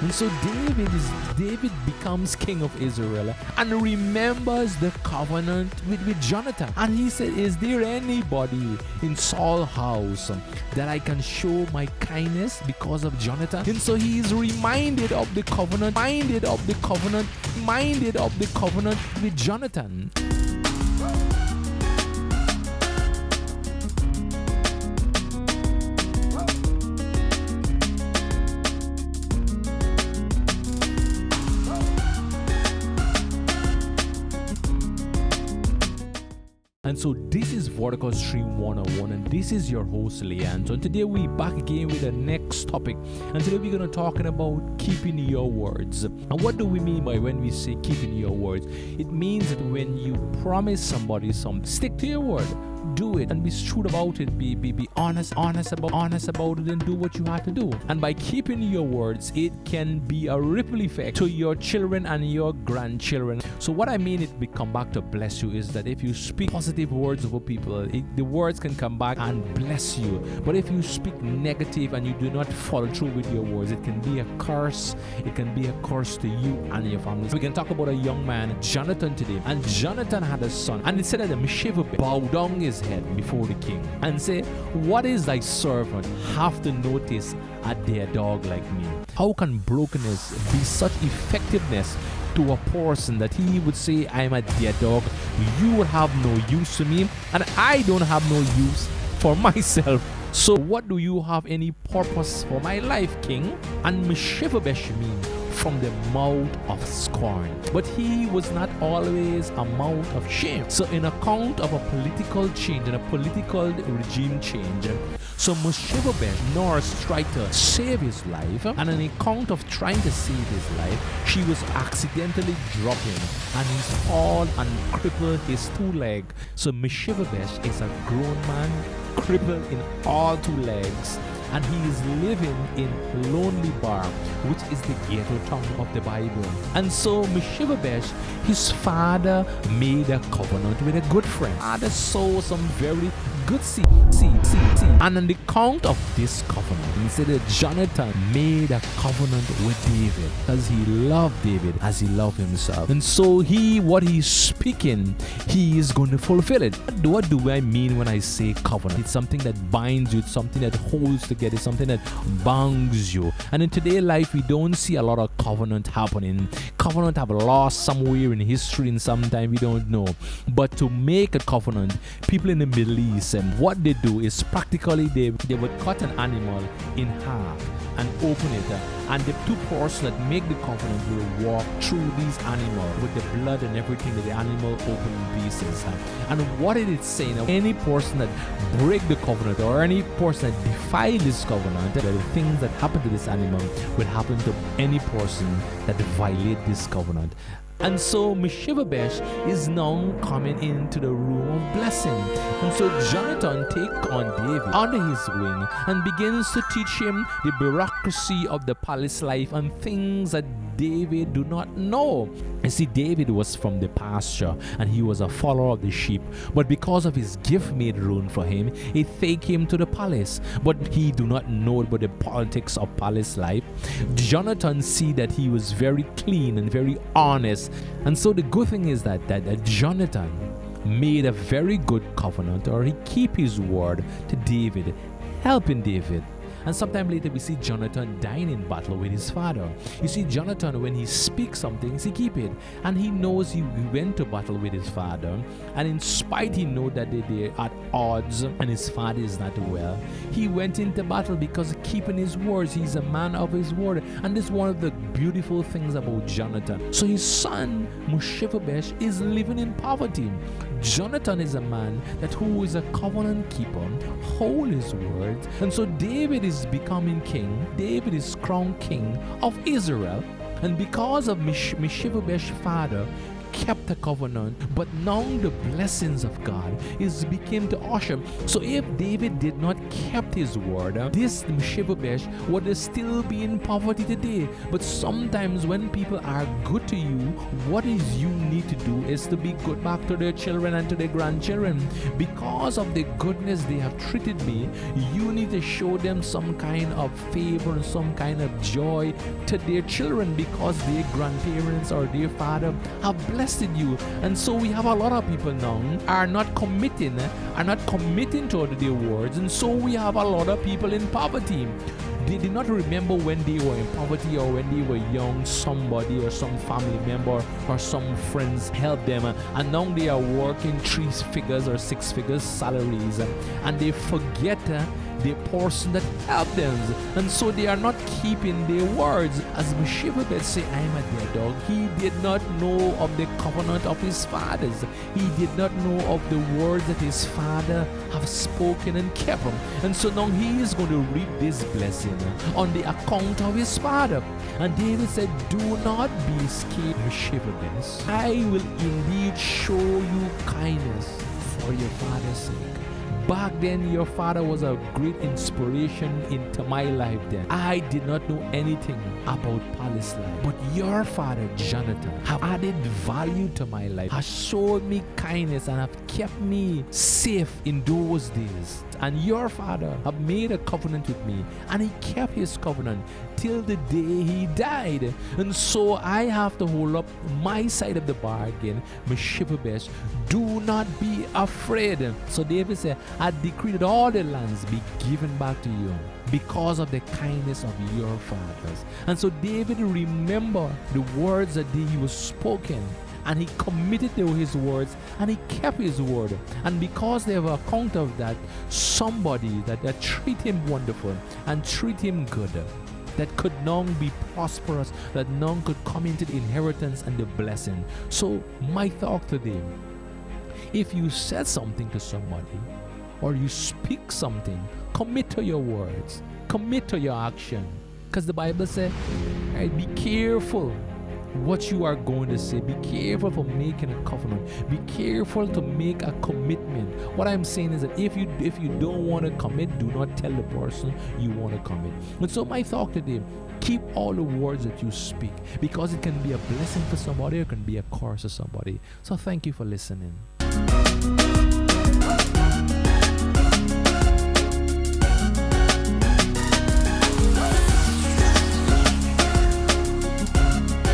And so David becomes king of Israel and remembers the covenant with Jonathan. And he said, is there anybody in Saul's house that I can show my kindness because of Jonathan? And so he is reminded of the covenant, minded of the covenant with Jonathan. And so this is Vertical Stream 101, and this is your host Leanne. And today we're back again with the next topic. And today we're going to talking about keeping your words. And what do we mean by when we say keeping your words? It means that when you promise somebody something, stick to your word. Do it and be true about it. Be honest about it, and do what you have to do. And by keeping your words, it can be a ripple effect to your children and your grandchildren. So what I mean it come back to bless you is that if you speak positive words over people, the words can come back and bless you. But if you speak negative and you do not follow through with your words, it can be a curse. It can be a curse to you and your family. So we can talk about a young man, Jonathan, today. And Jonathan had a son, and it said that Mephibosheth bowed down his head before the king and say, what is thy servant have to notice a dear dog like me? How can brokenness be such effectiveness to a person that he would say, I'm a dear dog, you would have no use to me, and I don't have no use for myself. So what do you have any purpose for my life, king? And Mephibosheth means from the mouth of scorn. But he was not always a mouth of shame. So in account of a political change and a political regime change, so Mephibosheth nurse tried to save his life, and on account of trying to save his life, she was accidentally dropping, and he fall and crippled his two legs. So Mephibosheth is a grown man, crippled in all two legs, and he is living in Lonely Bar, which is the ghetto town of the Bible. And so Mephibosheth, his father made a covenant with a good friend. Father sowed some very good seed. And on the count of this covenant, he said that Jonathan made a covenant with David because he loved David as he loved himself. And so what he's speaking, he is going to fulfill it. What do I mean when I say covenant? It's something that binds you, it's something that holds together, it's something that bonds you. And in today's life, we don't see a lot of covenant happening. Covenant have lost somewhere in history, and sometimes we don't know. But to make a covenant, people in the Middle East, and what they do is practically they would cut an animal in half and open it, and the two persons that make the covenant will walk through these animals with the blood and everything that the animal opened in pieces. And what it is saying, any person that break the covenant or any person that defy this covenant, the things that happen to this animal will happen to any person that violate this covenant. And so Mephibosheth is now coming into the room of blessing. And so Jonathan takes on David under his wing and begins to teach him the bureaucracy of the palace life and things that David do not know. You see, David was from the pasture and he was a follower of the sheep. But because of his gift made room for him, it take him to the palace. But he do not know about the politics of palace life. Jonathan see that he was very clean and very honest. And so the good thing is that Jonathan made a very good covenant, or he keep his word to David, helping David. And sometime later we see Jonathan dying in battle with his father. You see, Jonathan, when he speaks something, he keep it. And he knows he went to battle with his father. And in spite he know that they are at odds and his father is not well, he went into battle because keeping his words. He's a man of his word. And this is one of the beautiful things about Jonathan. So his son, Mephibosheth, is living in poverty. Jonathan is a man who is a covenant keeper, hold his word. And so David is becoming king. David is crowned king of Israel. And because of Mephibosheth's father kept the covenant, but now the blessings of God is became to usher. So if David did not kept his word, this Mephibosheth would still be in poverty today. But sometimes when people are good to you, what is you need to do is to be good back to their children and to their grandchildren. Because of the goodness they have treated me, you need to show them some kind of favor and some kind of joy to their children, because their grandparents or their father have blessed you. And so we have a lot of people now are not committing to their words, and so we have a lot of people in poverty. They did not remember when they were in poverty or when they were young, somebody or some family member or some friends helped them, and now they are working 3 figures or 6 figures salaries, and they forget the person that helped them, and so they are not keeping their words. As Mephibosheth say, I am a dead dog. He did not know of the covenant of his fathers. He did not know of the words that his father have spoken and kept him. And so now he is going to reap this blessing on the account of his father. And David said, do not be scared, Mephibosheth. I will indeed show you kindness for your father's sake. Back then, your father was a great inspiration into my life then. I did not know anything about Palestine, but your father, Jonathan, have added value to my life, has showed me kindness and have kept me safe in those days. And your father have made a covenant with me, and he kept his covenant till the day he died. And so I have to hold up my side of the bargain. Mephibosheth, do not be afraid. So David said, I decree that all the lands be given back to you because of the kindness of your fathers. And so David remembered the words that he was spoken, and he committed to his words, and he kept his word. And because they have an account of that, somebody that treat him wonderful and treat him good, that could now be prosperous, that now could come into the inheritance and the blessing. So my thought today, if you said something to somebody or you speak something, commit to your words, commit to your action, because the Bible says, right, be careful what you are going to say. Be careful for making a covenant. Be careful to make a commitment. What I'm saying is that if you don't want to commit, do not tell the person you want to commit. And so my thought today, keep all the words that you speak, because it can be a blessing for somebody or it can be a curse to somebody. So thank you for listening.